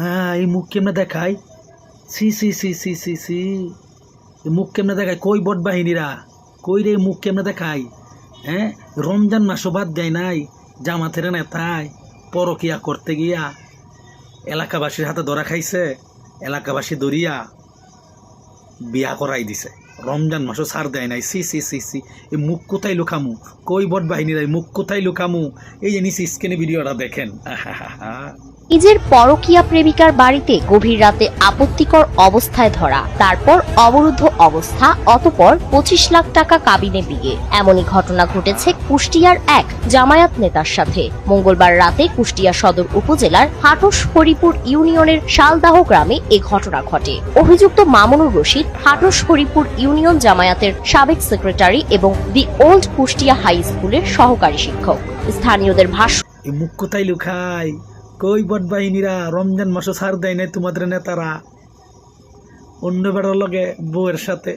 হ্যাঁ, এই মুখ কেমনে দেখায়? সি সি সি সি সি সি, এই মুখ কেমনে দেখায়? কই বট বাহিনীরা, কই রে মুখ কেমনে দেখায়? হ্যাঁ, রমজান মাসও বাদ দেয় নাই, জামাতের নেতায় পরকিয়া করতে গিয়া এলাকাবাসীর হাতে ধরা খাইছে, এলাকাবাসী দরিয়া বিয়া করাই দিছে, রমজান মাসও ছাড় দেয় নাই। সি সি সি সি, এই মুখ কোথায় লুকামু? কই বট বাহিনীরা, এই মুখ কোথায় লুকামু? এই যে নিচে স্ক্রিনে ভিডিওটা দেখেন। নিজের পরকীয়া প্রেমিকার বাড়িতে গভীর রাতে আপত্তিকর অবস্থায় ধরা, তারপর অবরুদ্ধ অবস্থা, অতঃপর 25 লাখ টাকা কাবিনে বিয়ে। এমনই ঘটনা ঘটেছে কুষ্টিয়ার এক জামায়াত নেতার সাথে। মঙ্গলবার রাতে কুষ্টিয়া সদর উপজেলার হাটস হরিপুর ইউনিয়নের শালদাহ গ্রামে এ ঘটনা ঘটে। অভিযুক্ত মামুনুর রশিদ হাটস হরিপুর ইউনিয়ন জামায়াতের সাবেক সেক্রেটারি এবং দি ওল্ড কুষ্টিয়া হাই স্কুলের সহকারী শিক্ষক। স্থানীয়দের ভাষ্য, এই মুখ কোথায় লুকায়? কই বট বাহিনীরা, রমজান মাসও ছাড় দেয় নাই তোমাদের নেতারা, অন্য বেড়ার লগে বউয়ের সাথে